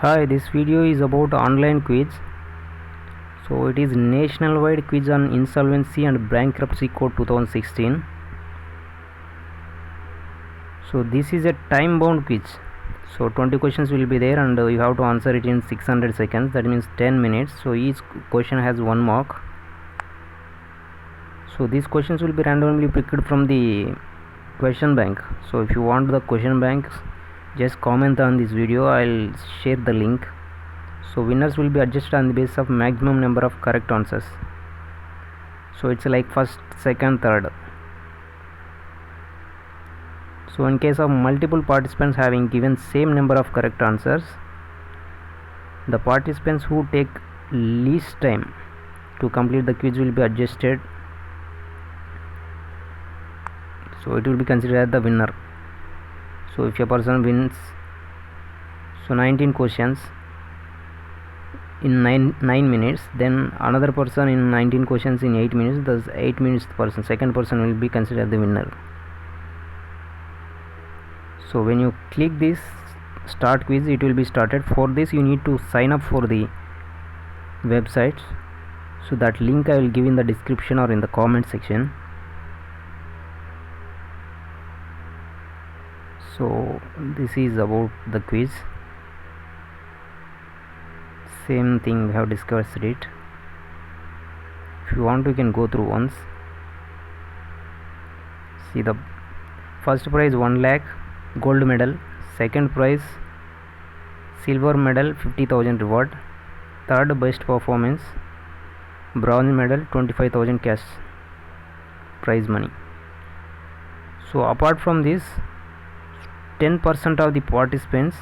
Hi, this video is about online quiz. So it is nationwide quiz on insolvency and bankruptcy code 2016. So this is a time bound quiz. So 20 questions will be there and you have to answer it in 600 seconds, that means 10 minutes. So each question has 1 mark. So these questions will be randomly picked from the question bank. So if you want the question banks, just comment on this video, I'll share the link. So winners will be adjusted on the basis of maximum number of correct answers. So it's like first, second, third. So in case of multiple participants having given same number of correct answers, the participants who take least time to complete the quiz will be adjusted. So it will be considered as the winner. So if a person wins 19 questions in 9 minutes, then another person in 19 questions in 8 minutes, thus 8 minutes person, second person will be considered the winner. So when you click this start quiz, it will be started. For this you need to sign up for the website, so that link I will give in the description or in the comment section. So this is about the quiz, same thing we have discussed it. If you want, you can go through once. See, the first prize 1 lakh gold medal, second prize silver medal 50,000 reward, third best performance bronze medal 25,000 cash prize money. So apart from this, 10% of the participants,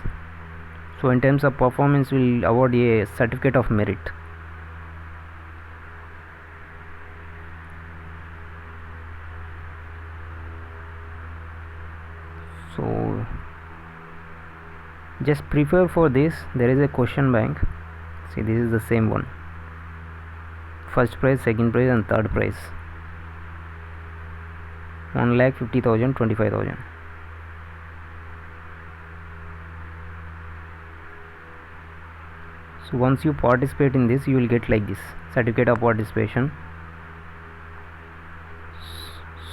so in terms of performance, will award a certificate of merit. So just prepare for this. There is a question bank. See, this is the same one. First prize, second prize and third prize 1,50,000, 25,000. So once you participate in this, you will get like this certificate of participation.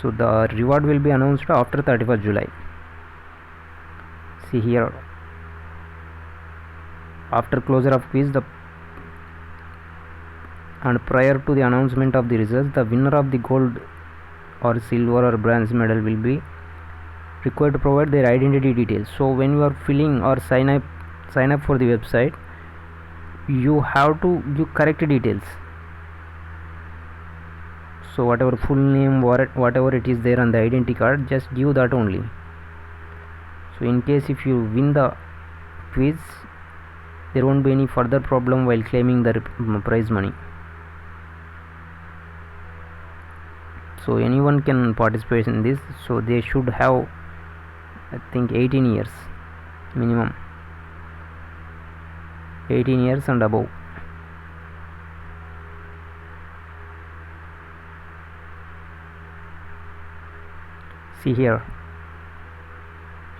So the reward will be announced after 31st July. See here, after closure of quiz, and prior to the announcement of the results, the winner of the gold or silver or bronze medal will be required to provide their identity details. So when you are filling or sign up for the website, you have to give correct details. So whatever full name, whatever it is there on the identity card, just give that only. So in case if you win the quiz, there won't be any further problem while claiming the prize money. So anyone can participate in this. So they should have, I think, 18 years minimum, 18 years and above. See here.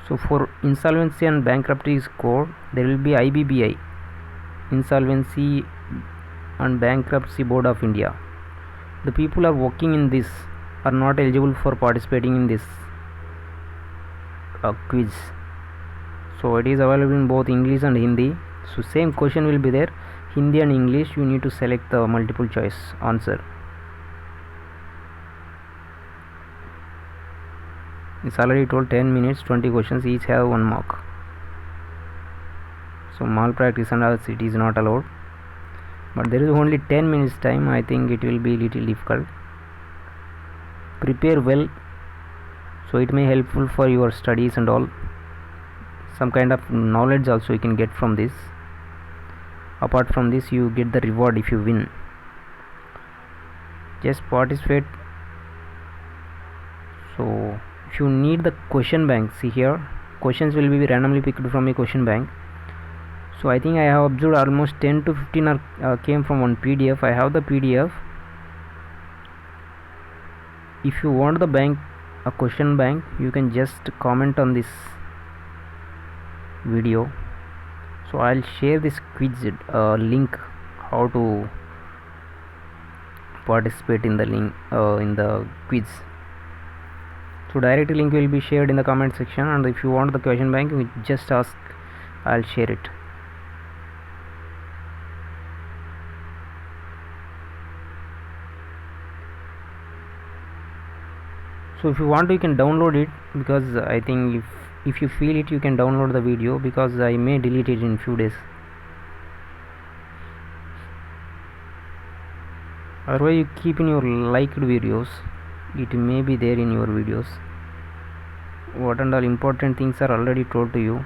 So for insolvency and bankruptcy code, there will be IBBI, Insolvency and Bankruptcy Board of India. The people are working in this are not eligible for participating in this quiz. So it is available in both English and Hindi. So same question will be there, Hindi and English. You need to select the multiple choice answer. It's already told 10 minutes, 20 questions, each have 1 mark. So malpractice and others, it is not allowed, but there is only 10 minutes time. I think it will be little difficult. Prepare well, so it may helpful for your studies and all. Some kind of knowledge also you can get from this. Apart from this, you get the reward if you win. Just participate. So if you need the question bank, see here, questions will be randomly picked from a question bank. So I think I have observed almost 10 to 15 are came from one PDF. I have the PDF. If you want the bank, a question bank, you can just comment on this video. So I'll share this quiz link, how to participate in the link in the quiz. So direct link will be shared in the comment section, and if you want the question bank, you just ask, I'll share it. So if you want to, you can download it, because I think if you feel it, you can download the video, because I may delete it in few days. Otherwise you keep in your liked videos, it may be there in your videos. What and all important things are already told to you.